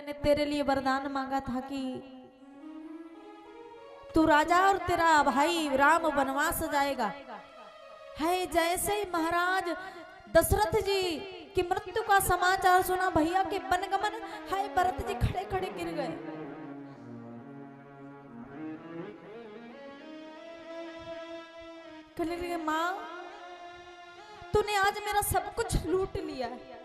मैंने तेरे लिए वरदान मांगा था कि तू राजा और तेरा भाई राम वनवास जाएगा। है जैसे ही महाराज दशरथ जी की मृत्यु का समाचार सुना, भैया के वनगमन, है भरत जी खड़े खड़े गिर गए। कहने लगे मां, तूने आज मेरा सब कुछ लूट लिया है।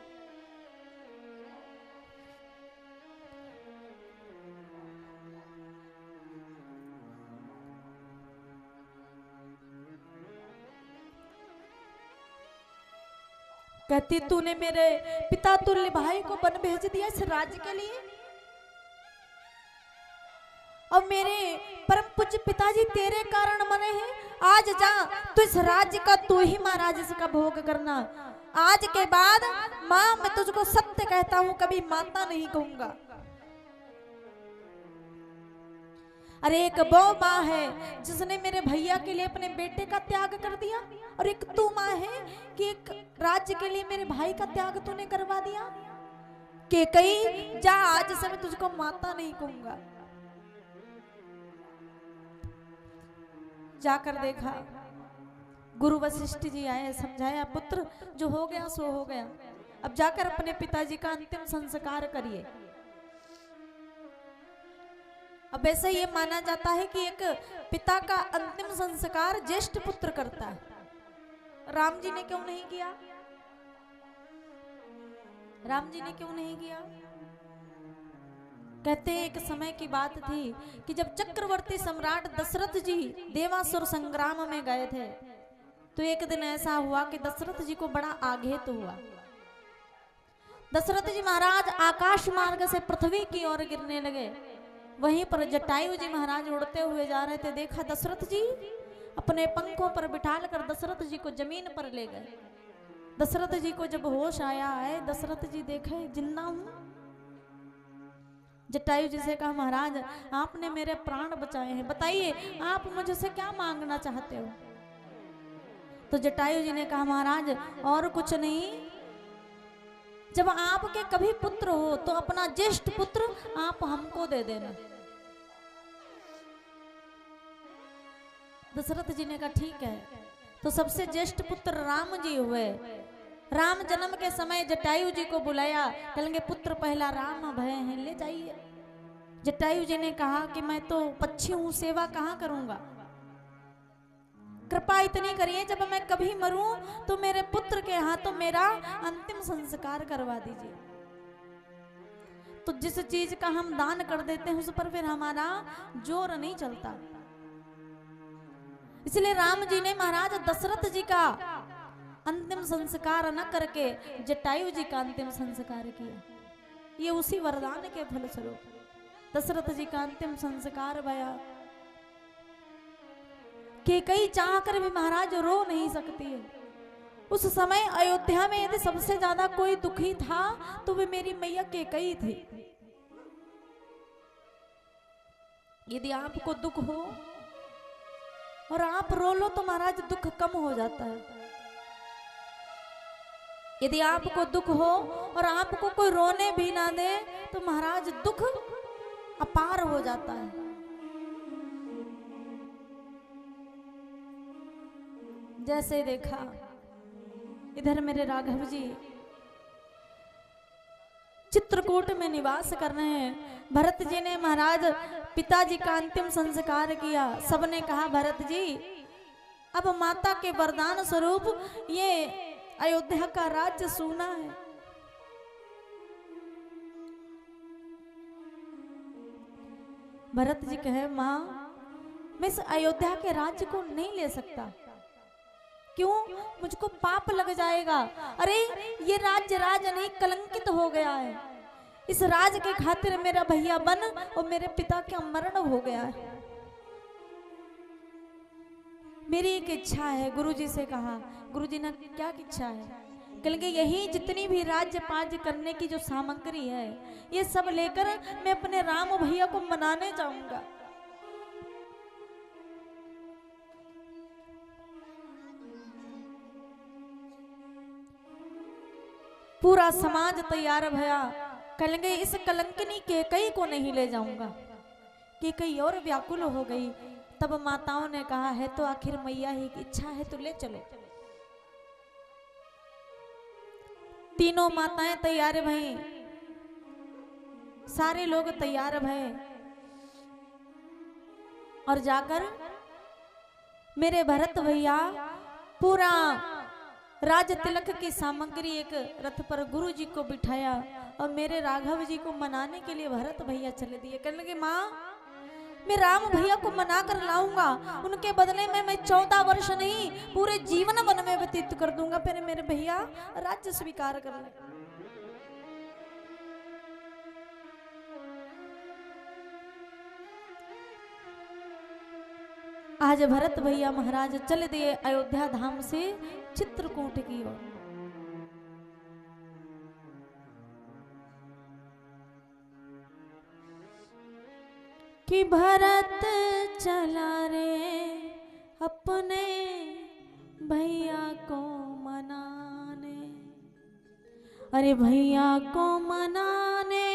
कहती तूने मेरे पिता तुल्य भाई को वन भेज दिया इस राज्य के लिए, और मेरे परम पूज्य पिताजी तेरे कारण मरे हैं। आज जा तू इस राज्य का तू ही महाराज इसका भोग करना। आज के बाद मां मैं तुझको सत्य कहता हूं, कभी माता नहीं कहूंगा। अरे एक वो माँ है जिसने मेरे भैया के लिए अपने बेटे का त्याग कर दिया, और एक तू माँ है कि एक राज्य के लिए मेरे भाई का त्याग तूने करवा दिया। कि कहीं जा, आज से मैं तुझको माता नहीं कहूंगा। जाकर देखा, गुरु वशिष्ठ जी आए, समझाया पुत्र जो हो गया सो हो गया, अब जाकर अपने पिताजी का अंतिम संस्कार करिए। अब ऐसा ये माना जाता है कि एक पिता का अंतिम संस्कार ज्येष्ठ पुत्र करता है। राम जी ने क्यों नहीं किया? राम जी ने क्यों नहीं किया? कहते एक समय की बात थी कि जब चक्रवर्ती सम्राट दशरथ जी देवासुर संग्राम में गए थे, तो एक दिन ऐसा हुआ कि दशरथ जी को बड़ा आघात हुआ। दशरथ जी महाराज आकाश मार्ग से पृथ्वी की ओर गिरने लगे। वहीं पर जटायु जी महाराज उड़ते हुए जा रहे थे। देखा दशरथ जी अपने पंखों पर बिठाकर दशरथ जी को जमीन पर ले गए। दशरथ जी को जब होश आया है, दशरथ जी देखे जिंदा हूं। जटायु जी से कहा महाराज आपने मेरे प्राण बचाए हैं, बताइए आप मुझसे क्या मांगना चाहते हो? तो जटायु जी ने कहा महाराज और कुछ नहीं, जब आपके कभी पुत्र हो तो अपना ज्येष्ठ पुत्र आप हमको दे देना। दशरथ जी ने कहा ठीक है। तो सबसे ज्येष्ठ पुत्र राम जी हुए। राम जन्म के समय जटायु जी को बुलाया, कहेंगे पुत्र पहला राम भय है, ले जाइए। जटायु जी ने कहा कि मैं तो पक्षी हूं, सेवा कहां करूंगा, कृपा इतनी करिए जब मैं कभी मरूं तो मेरे पुत्र के हाथों मेरा अंतिम संस्कार करवा दीजिए। तो जिस चीज का हम दान कर देते हैं उस पर फिर हमारा जोर नहीं चलता। इसलिए राम जी ने महाराज दशरथ जी का अंतिम संस्कार न करके जटायु जी का अंतिम संस्कार किया। ये उसी वरदान के फलस्वरूप दशरथ जी का अंतिम संस्कार भया। कि कई चाह कर भी महाराज रो नहीं सकती है। उस समय अयोध्या में यदि सबसे ज्यादा कोई दुखी था तो वे मेरी मैया केकई थी। यदि आपको दुख हो और आप रो लो तो महाराज दुख कम हो जाता है। यदि आपको दुख हो और आपको कोई रोने भी ना दे तो महाराज दुख अपार हो जाता है। जैसे देखा इधर मेरे राघव जी चित्रकूट में निवास कर रहे हैं। भरत जी ने महाराज पिताजी का अंतिम संस्कार किया। सबने कहा भरत जी अब माता के वरदान स्वरूप ये अयोध्या का राज्य सूना है। भरत जी कहे मां मैं इस अयोध्या के राज्य को नहीं ले सकता। क्यों? मुझको पाप लग जाएगा। अरे ये राज्य राज नहीं कलंकित हो गया है। इस राज के खातिर मेरा भैया बन और मेरे पिता का मरण हो गया है। मेरी एक इच्छा है। गुरुजी से कहा, गुरुजी ने क्या इच्छा है? कहेंगे यही जितनी भी राज्य पाज करने की जो सामग्री है ये सब लेकर मैं अपने राम भैया को मनाने जाऊंगा। पूरा समाज तैयार भया। कहेंगे इस कलंकिनी के कई को नहीं ले जाऊंगा, कि कई और व्याकुल हो गई। तब माताओं ने कहा है तो आखिर मैया ही की इच्छा है तो ले चलो। तीनों माताएं तैयार भई, सारे लोग तैयार भय और जाकर मेरे भरत भैया पूरा राज तिलक की सामग्री एक रथ पर गुरु जी को बिठाया और मेरे राघव जी को मनाने के लिए भरत भैया चले दिए। कहने लगे माँ मैं राम भैया को मना कर लाऊंगा, उनके बदले में मैं 14 वर्ष नहीं पूरे जीवन वन में व्यतीत कर दूंगा, फिर मेरे भैया राज्य स्वीकार कर ले। आज भरत भैया महाराज चले दिए अयोध्या धाम से चित्रकूट की ओर। कि भरत चला रे अपने भैया को मनाने, अरे भैया को मनाने,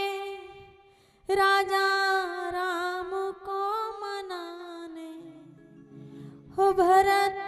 राजा राम को मनाने, हो भरत